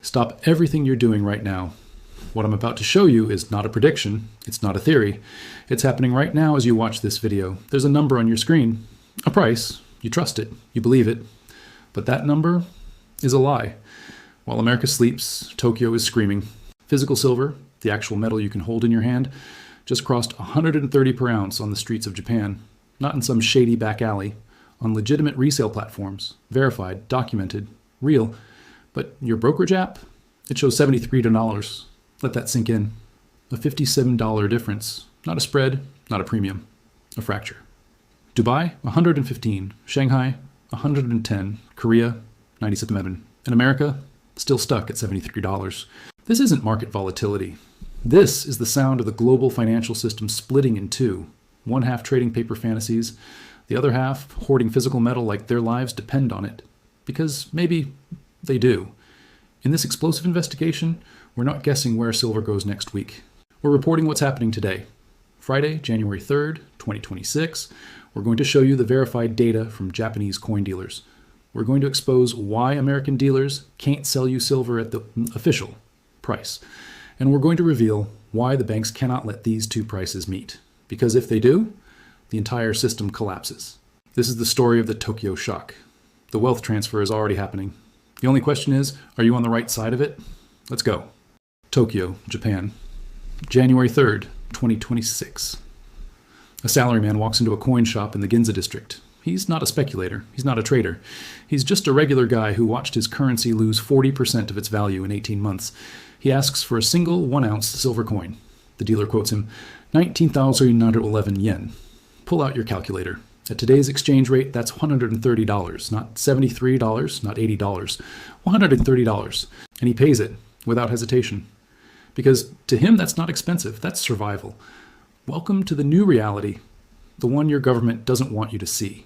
Stop everything you're doing right now. What I'm about to show you is not a prediction, it's not a theory. It's happening right now as you watch this video. There's a number on your screen, a price, you trust it, you believe it. But that number is a lie. While America sleeps, Tokyo is screaming. Physical silver, the actual metal you can hold in your hand, just crossed 130 per ounce on the streets of Japan. Not in some shady back alley, on legitimate resale platforms, verified, documented, real. But your brokerage app, it shows $73. Let that sink in. A $57 difference. Not a spread, not a premium. A fracture. Dubai, 115. Shanghai, 110. Korea, 97. And America, still stuck at $73. This isn't market volatility. This is the sound of the global financial system splitting in two. One half trading paper fantasies, the other half hoarding physical metal like their lives depend on it. Because maybe they do. In this explosive investigation, we're not guessing where silver goes next week. We're reporting what's happening today. Friday, January 3rd, 2026, we're going to show you the verified data from Japanese coin dealers. We're going to expose why American dealers can't sell you silver at the official price. And we're going to reveal why the banks cannot let these two prices meet. Because if they do, the entire system collapses. This is the story of the Tokyo shock. The wealth transfer is already happening. The only question is, are you on the right side of it? Let's go. Tokyo, Japan. January 3rd, 2026. A salaryman walks into a coin shop in the Ginza district. He's not a speculator. He's not a trader. He's just a regular guy who watched his currency lose 40% of its value in 18 months. He asks for a single 1-ounce silver coin. The dealer quotes him, 19,911 yen. Pull out your calculator. At today's exchange rate, that's $130, not $73, not $80, $130. And he pays it without hesitation. Because to him, that's not expensive, that's survival. Welcome to the new reality, the one your government doesn't want you to see.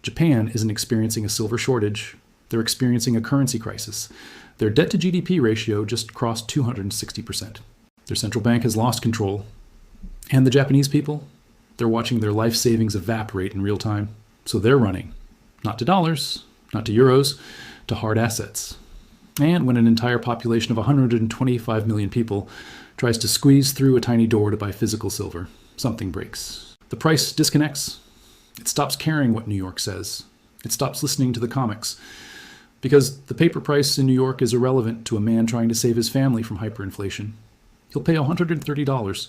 Japan isn't experiencing a silver shortage. They're experiencing a currency crisis. Their debt to GDP ratio just crossed 260%. Their central bank has lost control. And the Japanese people? They're watching their life savings evaporate in real time. So they're running, not to dollars, not to euros, to hard assets. And when an entire population of 125 million people tries to squeeze through a tiny door to buy physical silver, something breaks. The price disconnects. It stops caring what New York says. It stops listening to the comics. Because the paper price in New York is irrelevant to a man trying to save his family from hyperinflation. He'll pay $130.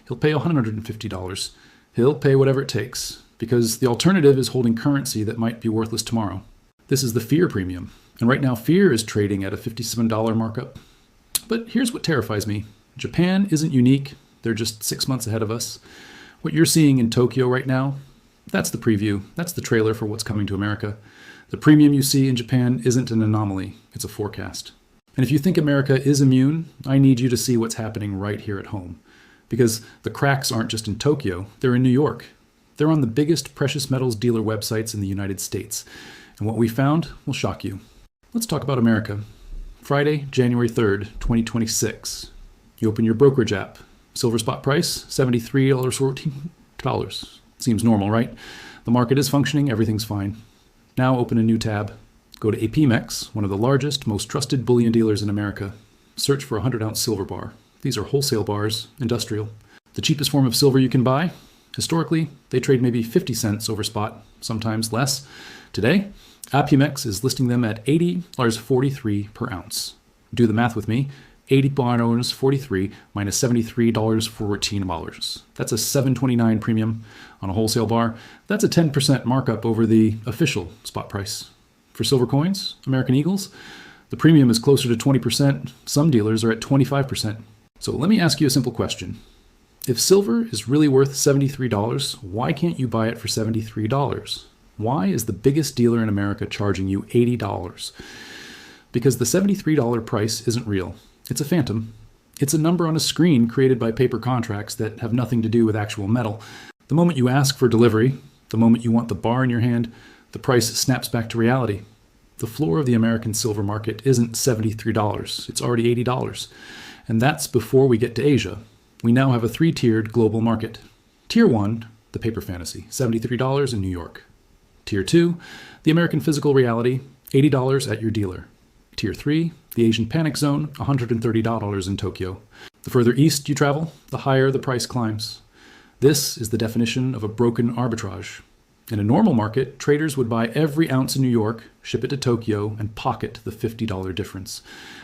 He'll pay $150. He'll pay whatever it takes, because the alternative is holding currency that might be worthless tomorrow. This is the fear premium, and right now fear is trading at a $57 markup. But here's what terrifies me. Japan isn't unique, they're just 6 months ahead of us. What you're seeing in Tokyo right now, that's the preview, that's the trailer for what's coming to America. The premium you see in Japan isn't an anomaly, it's a forecast. And if you think America is immune, I need you to see what's happening right here at home. Because the cracks aren't just in Tokyo, they're in New York. They're on the biggest precious metals dealer websites in the United States. And what we found will shock you. Let's talk about America. Friday, January 3rd, 2026. You open your brokerage app. Silver spot price, $73.14. Seems normal, right? The market is functioning, everything's fine. Now open a new tab. Go to APMEX, one of the largest, most trusted bullion dealers in America. Search for a 100-ounce silver bar. These are wholesale bars, industrial. The cheapest form of silver you can buy. Historically, they trade maybe 50 cents over spot, sometimes less. Today, APMEX is listing them at $80.43 per ounce. Do the math with me. $80.43 minus $73.14. That's a $7.29 premium on a wholesale bar. That's a 10% markup over the official spot price. For silver coins, American Eagles, the premium is closer to 20%. Some dealers are at 25%. So let me ask you a simple question. If silver is really worth $73, why can't you buy it for $73? Why is the biggest dealer in America charging you $80? Because the $73 price isn't real. It's a phantom. It's a number on a screen created by paper contracts that have nothing to do with actual metal. The moment you ask for delivery, the moment you want the bar in your hand, the price snaps back to reality. The floor of the American silver market isn't $73. It's already $80. And that's before we get to Asia. We now have a 3-tiered global market. Tier 1, the paper fantasy, $73 in New York. Tier 2, the American physical reality, $80 at your dealer. Tier 3, the Asian panic zone, $130 in Tokyo. The further east you travel, the higher the price climbs. This is the definition of a broken arbitrage. In a normal market, traders would buy every ounce in New York, ship it to Tokyo, and pocket the $50 difference.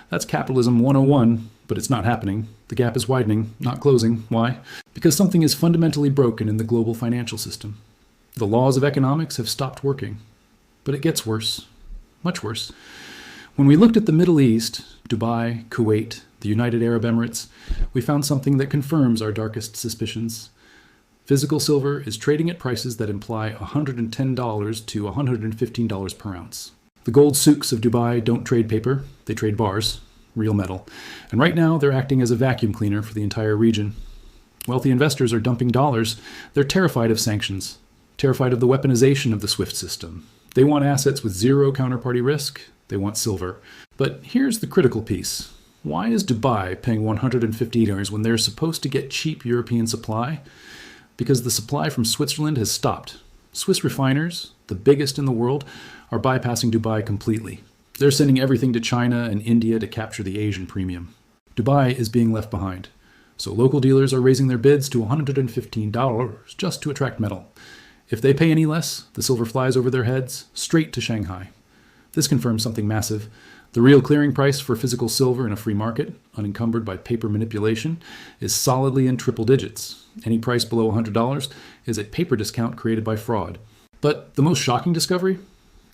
That's capitalism 101, but it's not happening. The gap is widening, not closing. Why? Because something is fundamentally broken in the global financial system. The laws of economics have stopped working. But it gets worse, much worse. When we looked at the Middle East, Dubai, Kuwait, the United Arab Emirates, we found something that confirms our darkest suspicions. Physical silver is trading at prices that imply $110 to $115 per ounce. The gold souks of Dubai don't trade paper, they trade bars, real metal. And right now they're acting as a vacuum cleaner for the entire region. Wealthy investors are dumping dollars. They're terrified of sanctions, terrified of the weaponization of the SWIFT system. They want assets with zero counterparty risk. They want silver. But here's the critical piece. Why is Dubai paying $150 when they're supposed to get cheap European supply? Because the supply from Switzerland has stopped. Swiss refiners, the biggest in the world, are bypassing Dubai completely. They're sending everything to China and India to capture the Asian premium. Dubai is being left behind. So local dealers are raising their bids to $115 just to attract metal. If they pay any less, the silver flies over their heads, straight to Shanghai. This confirms something massive. The real clearing price for physical silver in a free market, unencumbered by paper manipulation, is solidly in triple digits. Any price below $100 is a paper discount created by fraud. But the most shocking discovery?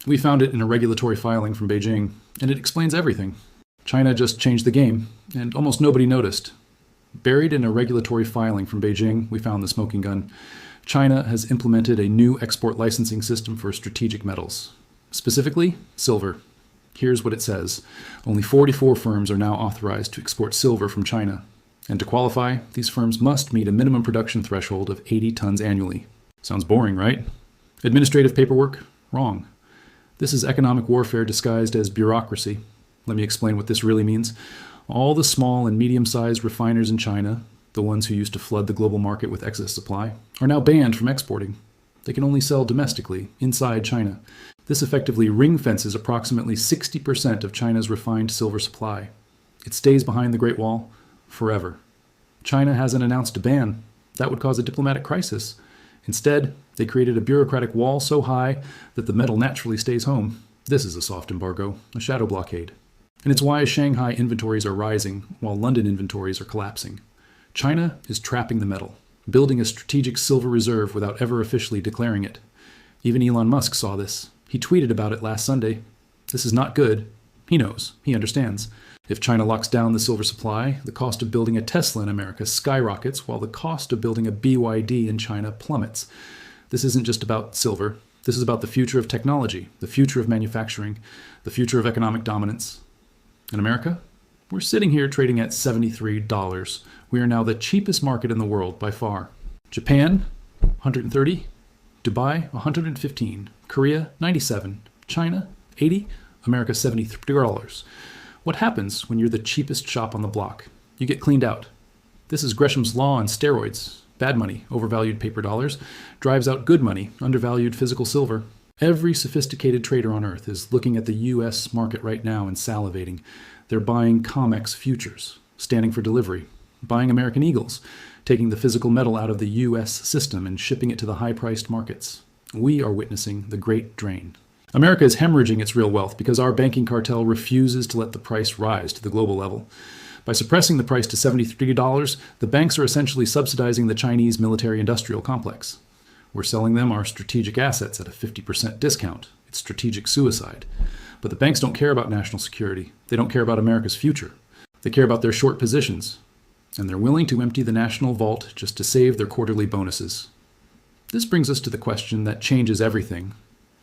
We found it in a regulatory filing from Beijing, and it explains everything. China just changed the game, and almost nobody noticed. Buried in a regulatory filing from Beijing, we found the smoking gun. China has implemented a new export licensing system for strategic metals, specifically silver. Here's what it says. Only 44 firms are now authorized to export silver from China. And to qualify, these firms must meet a minimum production threshold of 80 tons annually. Sounds boring, right? Administrative paperwork? Wrong. This is economic warfare disguised as bureaucracy. Let me explain what this really means. All the small and medium-sized refiners in China, the ones who used to flood the global market with excess supply, are now banned from exporting. They can only sell domestically, inside China. This effectively ring-fences approximately 60% of China's refined silver supply. It stays behind the Great Wall forever. China hasn't announced a ban. That would cause a diplomatic crisis. Instead, they created a bureaucratic wall so high that the metal naturally stays home. This is a soft embargo, a shadow blockade. And it's why Shanghai inventories are rising while London inventories are collapsing. China is trapping the metal, building a strategic silver reserve without ever officially declaring it. Even Elon Musk saw this. He tweeted about it last Sunday. This is not good. He knows. He understands. If China locks down the silver supply, the cost of building a Tesla in America skyrockets while the cost of building a BYD in China plummets. This isn't just about silver. This is about the future of technology, the future of manufacturing, the future of economic dominance. In America, we're sitting here trading at $73. We are now the cheapest market in the world by far. Japan, $130. Dubai, $115. Korea, $97. China, $80. America, $73. What happens when you're the cheapest shop on the block? You get cleaned out. This is Gresham's law on steroids. Bad money, overvalued paper dollars, drives out good money, undervalued physical silver. Every sophisticated trader on earth is looking at the U.S. market right now and salivating. They're buying COMEX futures, standing for delivery, buying American Eagles, taking the physical metal out of the U.S. system and shipping it to the high-priced markets. We are witnessing the great drain. America is hemorrhaging its real wealth because our banking cartel refuses to let the price rise to the global level. By suppressing the price to $73, the banks are essentially subsidizing the Chinese military-industrial complex. We're selling them our strategic assets at a 50% discount. It's strategic suicide. But the banks don't care about national security. They don't care about America's future. They care about their short positions. And they're willing to empty the national vault just to save their quarterly bonuses. This brings us to the question that changes everything.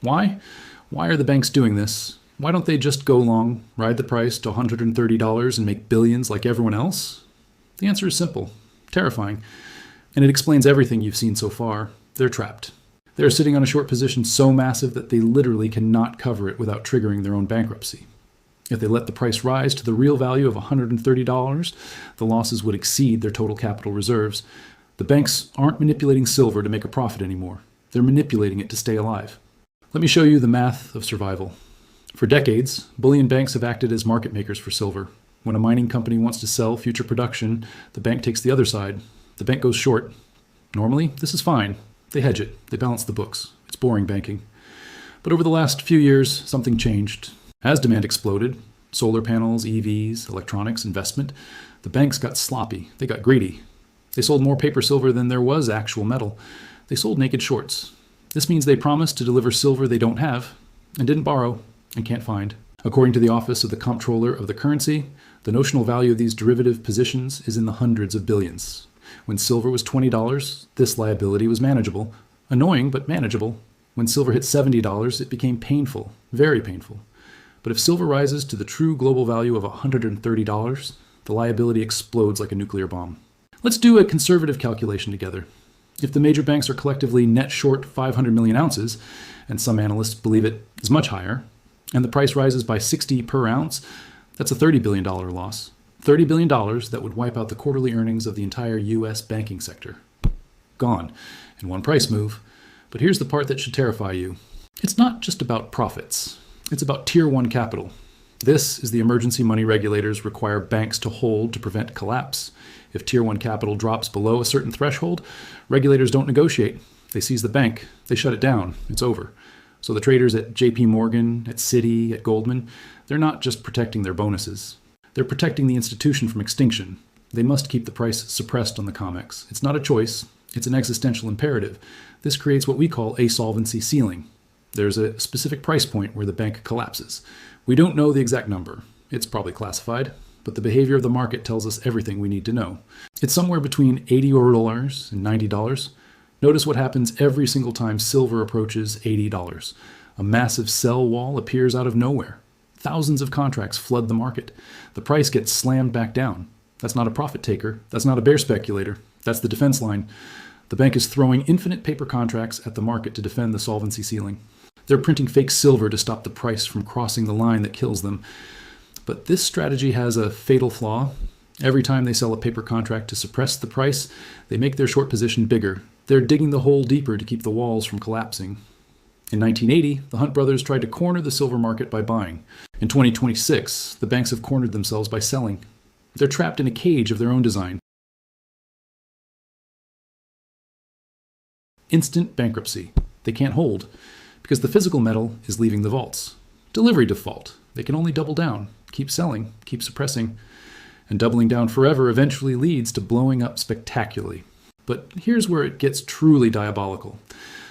Why? Why are the banks doing this? Why don't they just go long, ride the price to $130 and make billions like everyone else? The answer is simple, terrifying, and it explains everything you've seen so far. They're trapped. They're sitting on a short position so massive that they literally cannot cover it without triggering their own bankruptcy. If they let the price rise to the real value of $130, the losses would exceed their total capital reserves. The banks aren't manipulating silver to make a profit anymore. They're manipulating it to stay alive. Let me show you the math of survival. For decades, bullion banks have acted as market makers for silver. When a mining company wants to sell future production, the bank takes the other side. The bank goes short. Normally, this is fine. They hedge it. They balance the books. It's boring banking. But over the last few years, something changed. As demand exploded, solar panels, EVs, electronics, investment, the banks got sloppy. They got greedy. They sold more paper silver than there was actual metal. They sold naked shorts. This means they promised to deliver silver they don't have, and didn't borrow, and can't find. According to the Office of the Comptroller of the Currency, the notional value of these derivative positions is in the hundreds of billions. When silver was $20, this liability was manageable. Annoying, but manageable. When silver hit $70, it became painful, very painful. But if silver rises to the true global value of $130, the liability explodes like a nuclear bomb. Let's do a conservative calculation together. If the major banks are collectively net short 500 million ounces, and some analysts believe it is much higher, and the price rises by 60 per ounce, that's a $30 billion loss. $30 billion that would wipe out the quarterly earnings of the entire U.S. banking sector. Gone in one price move. But here's the part that should terrify you. It's not just about profits. It's about Tier 1 capital. This is the emergency money regulators require banks to hold to prevent collapse. If Tier 1 capital drops below a certain threshold, regulators don't negotiate. They seize the bank. They shut it down. It's over. So the traders at JP Morgan, at Citi, at Goldman, they're not just protecting their bonuses. They're protecting the institution from extinction. They must keep the price suppressed on the COMEX. It's not a choice. It's an existential imperative. This creates what we call a solvency ceiling. There's a specific price point where the bank collapses. We don't know the exact number. It's probably classified, but the behavior of the market tells us everything we need to know. It's somewhere between $80 and $90. Notice what happens every single time silver approaches $80. A massive sell wall appears out of nowhere. Thousands of contracts flood the market. The price gets slammed back down. That's not a profit taker. That's not a bear speculator. That's the defense line. The bank is throwing infinite paper contracts at the market to defend the solvency ceiling. They're printing fake silver to stop the price from crossing the line that kills them. But this strategy has a fatal flaw. Every time they sell a paper contract to suppress the price, they make their short position bigger. They're digging the hole deeper to keep the walls from collapsing. In 1980, the Hunt brothers tried to corner the silver market by buying. In 2026, the banks have cornered themselves by selling. They're trapped in a cage of their own design. Instant bankruptcy. They can't hold, because the physical metal is leaving the vaults. Delivery default. They can only double down, keep selling, keep suppressing. And doubling down forever eventually leads to blowing up spectacularly. But here's where it gets truly diabolical.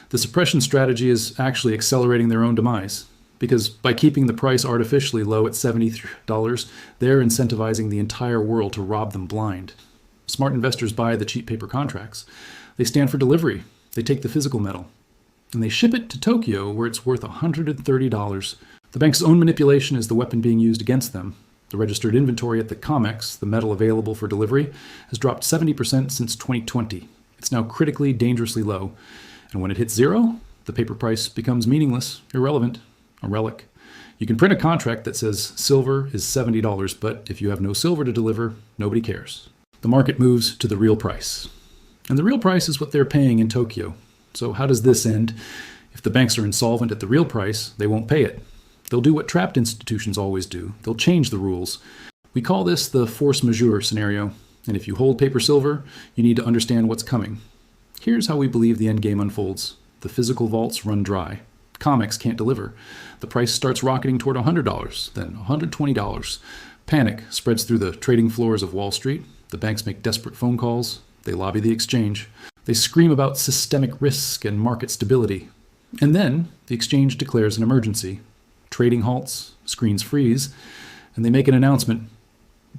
The suppression strategy is actually accelerating their own demise, because by keeping the price artificially low at $73, they're incentivizing the entire world to rob them blind. Smart investors buy the cheap paper contracts. They stand for delivery. They take the physical metal, and they ship it to Tokyo where it's worth $130. The bank's own manipulation is the weapon being used against them. The registered inventory at the COMEX, the metal available for delivery, has dropped 70% since 2020. It's now critically, dangerously low. And when it hits zero, the paper price becomes meaningless, irrelevant, a relic. You can print a contract that says silver is $70, but if you have no silver to deliver, nobody cares. The market moves to the real price. And the real price is what they're paying in Tokyo. So how does this end? If the banks are insolvent at the real price, they won't pay it. They'll do what trapped institutions always do. They'll change the rules. We call this the force majeure scenario. And if you hold paper silver, you need to understand what's coming. Here's how we believe the endgame unfolds. The physical vaults run dry. COMEX can't deliver. The price starts rocketing toward $100, then $120. Panic spreads through the trading floors of Wall Street. The banks make desperate phone calls. They lobby the exchange. They scream about systemic risk and market stability. And then the exchange declares an emergency. Trading halts, screens freeze, and they make an announcement.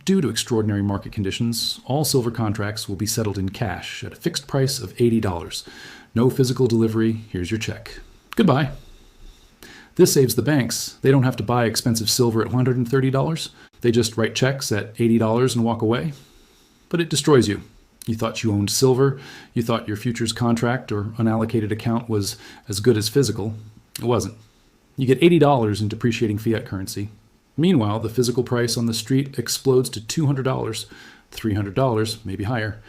Due to extraordinary market conditions, all silver contracts will be settled in cash at a fixed price of $80. No physical delivery. Here's your check. Goodbye. This saves the banks. They don't have to buy expensive silver at $130. They just write checks at $80 and walk away. But it destroys you. You thought you owned silver. You thought your futures contract or unallocated account was as good as physical. It wasn't. You get $80 in depreciating fiat currency. Meanwhile, the physical price on the street explodes to $200, $300, maybe higher.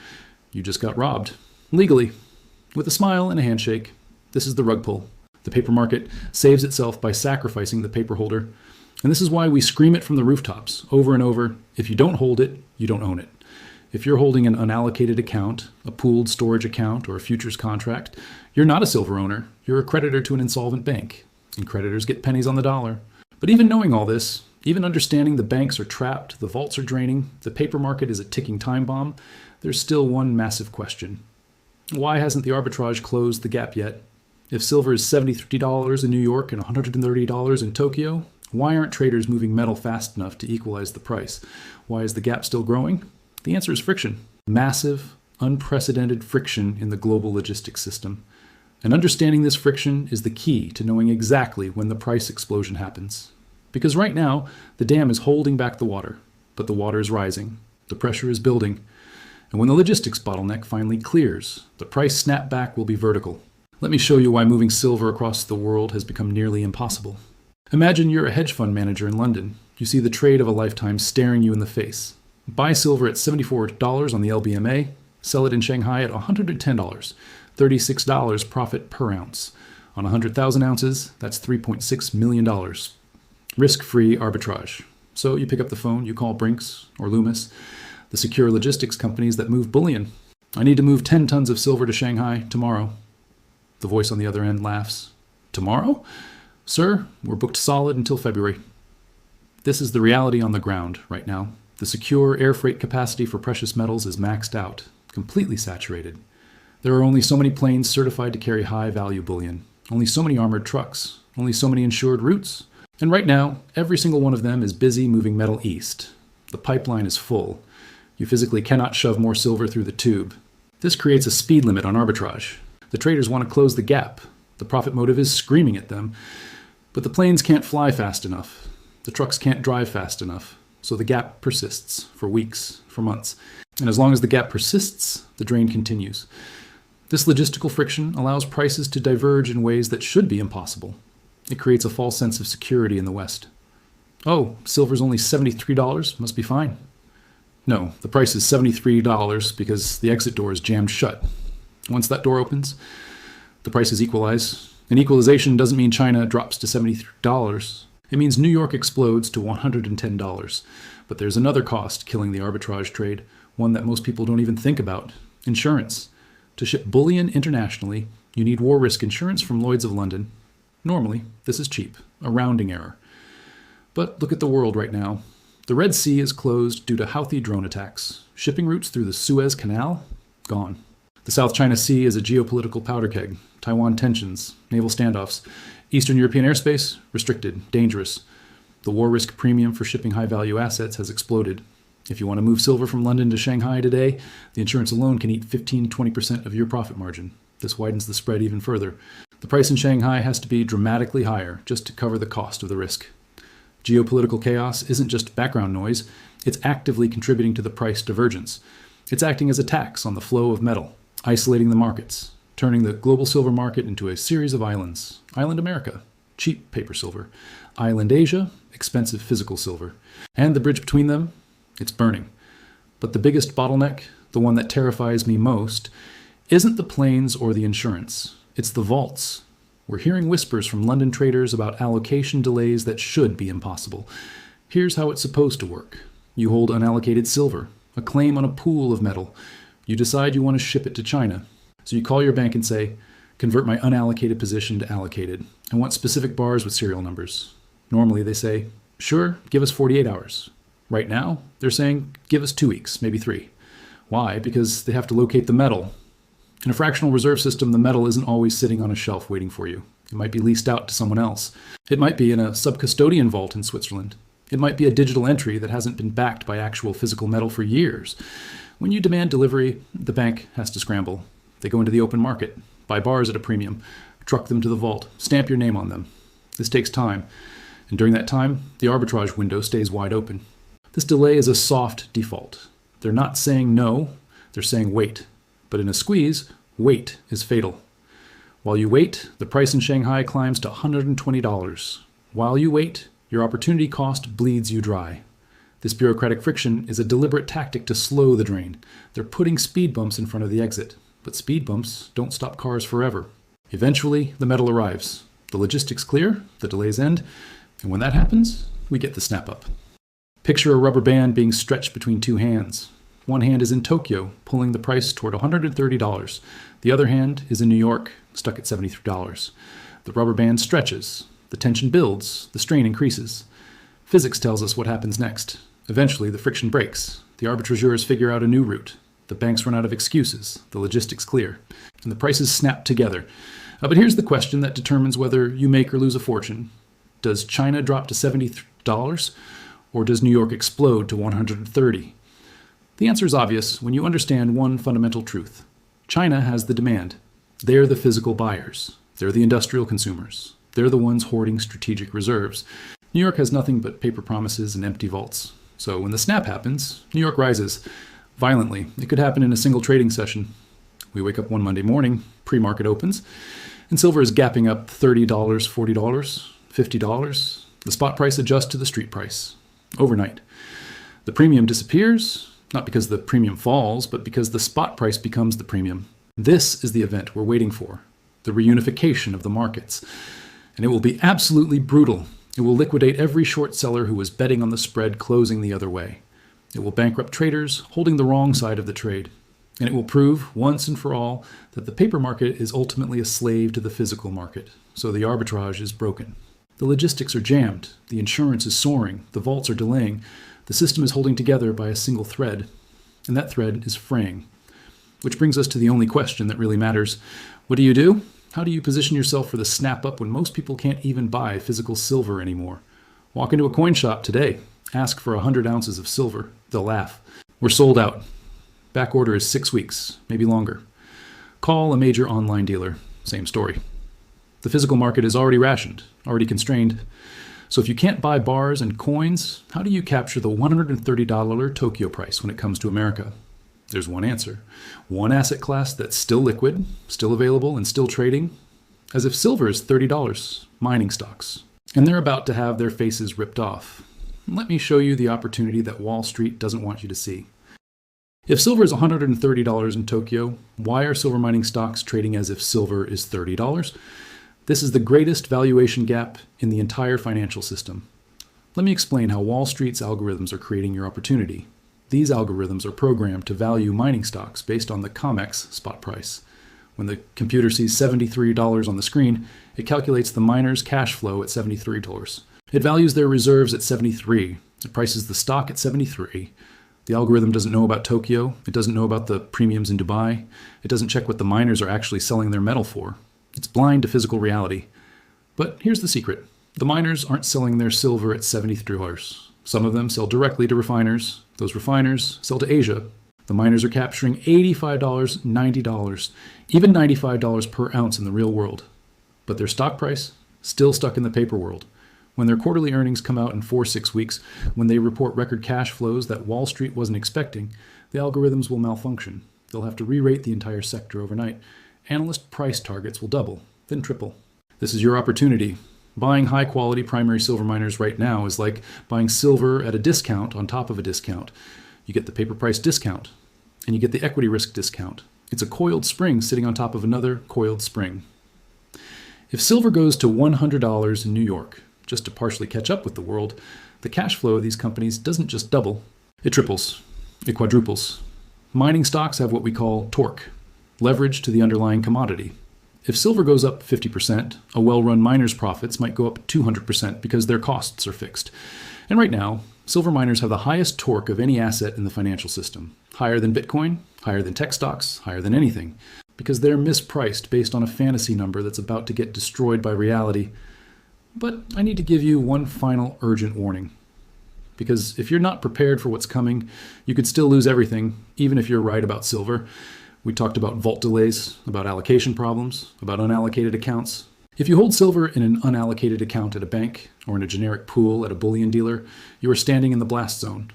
You just got robbed. Legally. With a smile and a handshake. This is the rug pull. The paper market saves itself by sacrificing the paper holder. And this is why we scream it from the rooftops over and over. If you don't hold it, you don't own it. If you're holding an unallocated account, a pooled storage account, or a futures contract, you're not a silver owner. You're a creditor to an insolvent bank. And creditors get pennies on the dollar. But even knowing all this, even understanding the banks are trapped, the vaults are draining, the paper market is a ticking time bomb, there's still one massive question. Why hasn't the arbitrage closed the gap yet? If silver is $73 in New York and $130 in Tokyo, why aren't traders moving metal fast enough to equalize the price? Why is the gap still growing? The answer is friction. Massive, unprecedented friction in the global logistics system. And understanding this friction is the key to knowing exactly when the price explosion happens. Because right now, the dam is holding back the water, but the water is rising. The pressure is building. And when the logistics bottleneck finally clears, the price snapback will be vertical. Let me show you why moving silver across the world has become nearly impossible. Imagine you're a hedge fund manager in London. You see the trade of a lifetime staring you in the face. Buy silver at $74 on the LBMA, sell it in Shanghai at $110, $36 profit per ounce. On 100,000 ounces, that's $3.6 million. Risk-free arbitrage. So you pick up the phone, you call Brinks or Loomis, the secure logistics companies that move bullion. I need to move 10 tons of silver to Shanghai tomorrow. The voice on the other end laughs. Tomorrow? Sir, we're booked solid until February. This is the reality on the ground right now. The secure air freight capacity for precious metals is maxed out, completely saturated. There are only so many planes certified to carry high-value bullion, only so many armored trucks, only so many insured routes. And right now, every single one of them is busy moving metal east. The pipeline is full. You physically cannot shove more silver through the tube. This creates a speed limit on arbitrage. The traders want to close the gap. The profit motive is screaming at them. But the planes can't fly fast enough. The trucks can't drive fast enough. So the gap persists for weeks, for months. And as long as the gap persists, the drain continues. This logistical friction allows prices to diverge in ways that should be impossible. It creates a false sense of security in the West. Oh, silver's only $73, must be fine. No, the price is $73 because the exit door is jammed shut. Once that door opens, the prices equalize. And equalization doesn't mean China drops to $73. It means New York explodes to $110. But there's another cost killing the arbitrage trade, one that most people don't even think about. Insurance. To ship bullion internationally, you need war risk insurance from Lloyd's of London. Normally, this is cheap, a rounding error. But look at the world right now. The Red Sea is closed due to Houthi drone attacks. Shipping routes through the Suez Canal? Gone. The South China Sea is a geopolitical powder keg. Taiwan tensions, naval standoffs. Eastern European airspace? Restricted, dangerous. The war risk premium for shipping high-value assets has exploded. If you want to move silver from London to Shanghai today, the insurance alone can eat 15-20% of your profit margin. This widens the spread even further. The price in Shanghai has to be dramatically higher just to cover the cost of the risk. Geopolitical chaos isn't just background noise, it's actively contributing to the price divergence. It's acting as a tax on the flow of metal, isolating the markets, turning the global silver market into a series of islands. Island America, cheap paper silver. Island Asia, expensive physical silver. And the bridge between them, it's burning. But the biggest bottleneck, the one that terrifies me most, isn't the planes or the insurance. It's the vaults. We're hearing whispers from London traders about allocation delays that should be impossible. Here's how it's supposed to work. You hold unallocated silver, a claim on a pool of metal. You decide you want to ship it to China. So you call your bank and say, convert my unallocated position to allocated. I want specific bars with serial numbers. Normally they say, sure, give us 48 hours. Right now, they're saying, give us 2 weeks, maybe 3. Why? Because they have to locate the metal. In a fractional reserve system, the metal isn't always sitting on a shelf waiting for you. It might be leased out to someone else. It might be in a sub-custodian vault in Switzerland. It might be a digital entry that hasn't been backed by actual physical metal for years. When you demand delivery, the bank has to scramble. They go into the open market, buy bars at a premium, truck them to the vault, stamp your name on them. This takes time. And during that time, the arbitrage window stays wide open. This delay is a soft default. They're not saying no, they're saying wait. But in a squeeze, wait is fatal. While you wait, the price in Shanghai climbs to $120. While you wait, your opportunity cost bleeds you dry. This bureaucratic friction is a deliberate tactic to slow the drain. They're putting speed bumps in front of the exit. But speed bumps don't stop cars forever. Eventually, the metal arrives. The logistics clear, the delays end, and when that happens, we get the snap up. Picture a rubber band being stretched between two hands. One hand is in Tokyo, pulling the price toward $130. The other hand is in New York, stuck at $73. The rubber band stretches. The tension builds. The strain increases. Physics tells us what happens next. Eventually, the friction breaks. The arbitrageurs figure out a new route. The banks run out of excuses. The logistics clear. And the prices snap together. But here's the question that determines whether you make or lose a fortune. Does China drop to $70? Or does New York explode to $130? The answer is obvious when you understand one fundamental truth. China has the demand. They're the physical buyers. They're the industrial consumers. They're the ones hoarding strategic reserves. New York has nothing but paper promises and empty vaults. So when the snap happens, New York rises violently. It could happen in a single trading session. We wake up one Monday morning, pre-market opens, and silver is gapping up $30, $40, $50. The spot price adjusts to the street price overnight. The premium disappears, not because the premium falls, but because the spot price becomes the premium. This is the event we're waiting for, the reunification of the markets. And it will be absolutely brutal. It will liquidate every short seller who was betting on the spread closing the other way. It will bankrupt traders holding the wrong side of the trade. And it will prove, once and for all, that the paper market is ultimately a slave to the physical market. So the arbitrage is broken. The logistics are jammed. The insurance is soaring. The vaults are delaying. The system is holding together by a single thread. And that thread is fraying. Which brings us to the only question that really matters. What do? How do you position yourself for the snap up when most people can't even buy physical silver anymore? Walk into a coin shop today. Ask for 100 ounces of silver. They'll laugh. We're sold out. Back order is 6 weeks, maybe longer. Call a major online dealer. Same story. The physical market is already rationed, already constrained. So if you can't buy bars and coins, how do you capture the $130 Tokyo price when it comes to America? There's one answer. One asset class that's still liquid, still available, and still trading. As if silver is $30, mining stocks. And they're about to have their faces ripped off. Let me show you the opportunity that Wall Street doesn't want you to see. If silver is $130 in Tokyo, why are silver mining stocks trading as if silver is $30? This is the greatest valuation gap in the entire financial system. Let me explain how Wall Street's algorithms are creating your opportunity. These algorithms are programmed to value mining stocks based on the COMEX spot price. When the computer sees $73 on the screen, it calculates the miner's cash flow at $73. It values their reserves at $73. It prices the stock at $73. The algorithm doesn't know about Tokyo. It doesn't know about the premiums in Dubai. It doesn't check what the miners are actually selling their metal for. It's blind to physical reality. But here's the secret. The miners aren't selling their silver at $73. Some of them sell directly to refiners. Those refiners sell to Asia. The miners are capturing $85, $90, even $95 per ounce in the real world. But their stock price, still stuck in the paper world. When their quarterly earnings come out in 4-6 weeks, when they report record cash flows that Wall Street wasn't expecting, the algorithms will malfunction. They'll have to re-rate the entire sector overnight. Analyst price targets will double, then triple. This is your opportunity. Buying high-quality primary silver miners right now is like buying silver at a discount on top of a discount. You get the paper price discount, and you get the equity risk discount. It's a coiled spring sitting on top of another coiled spring. If silver goes to $100 in New York, just to partially catch up with the world, the cash flow of these companies doesn't just double, it triples, it quadruples. Mining stocks have what we call torque, leverage to the underlying commodity. If silver goes up 50%, a well-run miner's profits might go up 200% because their costs are fixed. And right now, silver miners have the highest torque of any asset in the financial system. Higher than Bitcoin, higher than tech stocks, higher than anything. Because they're mispriced based on a fantasy number that's about to get destroyed by reality. But I need to give you one final urgent warning. Because if you're not prepared for what's coming, you could still lose everything, even if you're right about silver. We talked about vault delays, about allocation problems, about unallocated accounts. If you hold silver in an unallocated account at a bank or in a generic pool at a bullion dealer, you are standing in the blast zone.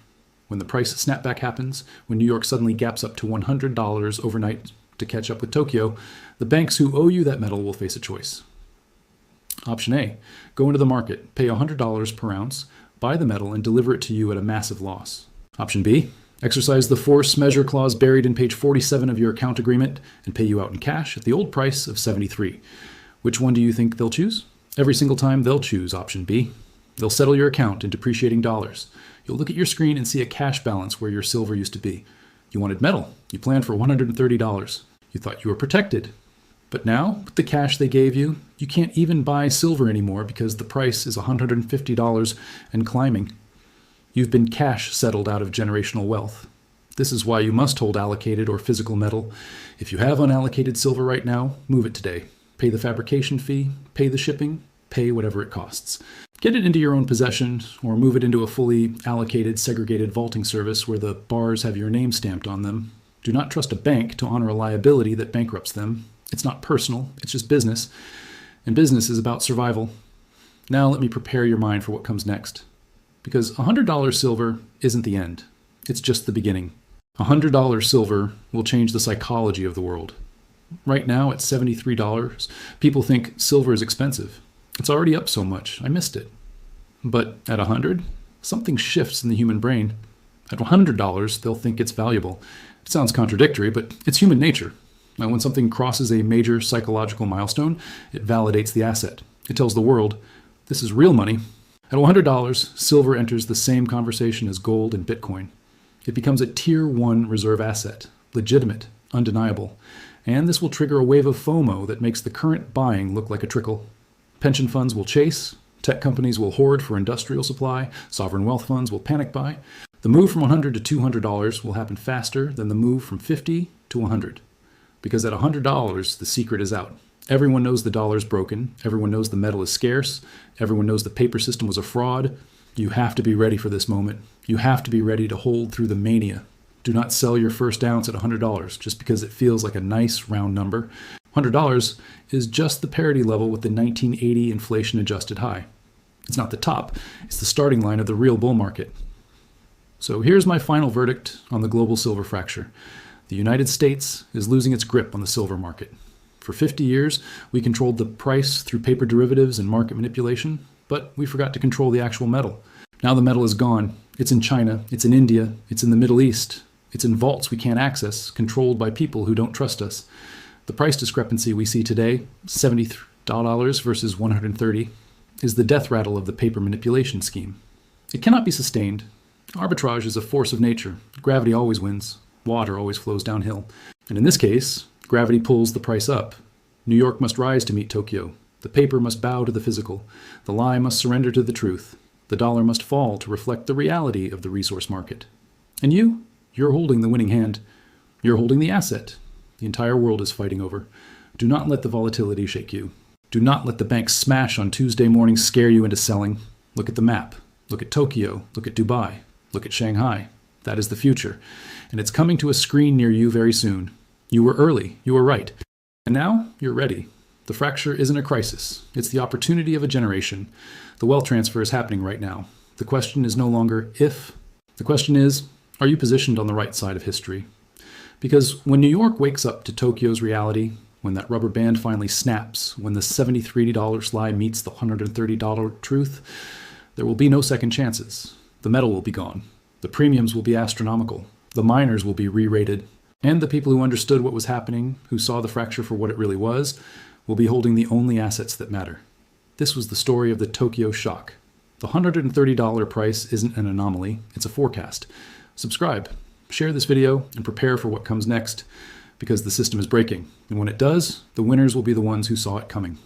When the price snapback happens, when New York suddenly gaps up to $100 overnight to catch up with Tokyo, the banks who owe you that metal will face a choice. Option A, go into the market, pay $100 per ounce, buy the metal, and deliver it to you at a massive loss. Option B, exercise the force measure clause buried in page 47 of your account agreement and pay you out in cash at the old price of $73. Which one do you think they'll choose? Every single time they'll choose option B. They'll settle your account in depreciating dollars. You'll look at your screen and see a cash balance where your silver used to be. You wanted metal. You planned for $130. You thought you were protected. But now, with the cash they gave you, you can't even buy silver anymore because the price is $150 and climbing. You've been cash settled out of generational wealth. This is why you must hold allocated or physical metal. If you have unallocated silver right now, move it today. Pay the fabrication fee, pay the shipping, pay whatever it costs. Get it into your own possession or move it into a fully allocated, segregated vaulting service where the bars have your name stamped on them. Do not trust a bank to honor a liability that bankrupts them. It's not personal, it's just business. And business is about survival. Now let me prepare your mind for what comes next. Because $100 silver isn't the end. It's just the beginning. $100 silver will change the psychology of the world. Right now at $73, people think silver is expensive. It's already up so much, I missed it. But at $100, something shifts in the human brain. At $100, they'll think it's valuable. It sounds contradictory, but it's human nature. Now, when something crosses a major psychological milestone, it validates the asset. It tells the world, this is real money. At $100, silver enters the same conversation as gold and Bitcoin. It becomes a tier 1 reserve asset, legitimate, undeniable. And this will trigger a wave of FOMO that makes the current buying look like a trickle. Pension funds will chase, tech companies will hoard for industrial supply, sovereign wealth funds will panic buy. The move from $100 to $200 will happen faster than the move from $50 to $100. Because at $100, the secret is out. Everyone knows the dollar's broken. Everyone knows the metal is scarce. Everyone knows the paper system was a fraud. You have to be ready for this moment. You have to be ready to hold through the mania. Do not sell your first ounce at $100 just because it feels like a nice round number. $100 is just the parity level with the 1980 inflation-adjusted high. It's not the top. It's the starting line of the real bull market. So here's my final verdict on the global silver fracture. The United States is losing its grip on the silver market. For 50 years, we controlled the price through paper derivatives and market manipulation, but we forgot to control the actual metal. Now the metal is gone. It's in China, it's in India, it's in the Middle East. It's in vaults we can't access, controlled by people who don't trust us. The price discrepancy we see today, $70 versus $130, is the death rattle of the paper manipulation scheme. It cannot be sustained. Arbitrage is a force of nature. Gravity always wins. Water always flows downhill. And in this case, gravity pulls the price up. New York must rise to meet Tokyo. The paper must bow to the physical. The lie must surrender to the truth. The dollar must fall to reflect the reality of the resource market. And you're holding the winning hand. You're holding the asset the entire world is fighting over. Do not let the volatility shake you. Do not let the banks smash on Tuesday morning scare you into selling. Look at the map. Look at Tokyo. Look at Dubai. Look at Shanghai. That is the future. And it's coming to a screen near you very soon. You were early. You were right. And now you're ready. The fracture isn't a crisis. It's the opportunity of a generation. The wealth transfer is happening right now. The question is no longer if. The question is, are you positioned on the right side of history? Because when New York wakes up to Tokyo's reality, when that rubber band finally snaps, when the $73 slide meets the $130 truth, there will be no second chances. The metal will be gone. The premiums will be astronomical. The miners will be re-rated. And the people who understood what was happening, who saw the fracture for what it really was, will be holding the only assets that matter. This was the story of the Tokyo shock. The $130 price isn't an anomaly, it's a forecast. Subscribe, share this video, and prepare for what comes next, because the system is breaking. And when it does, the winners will be the ones who saw it coming.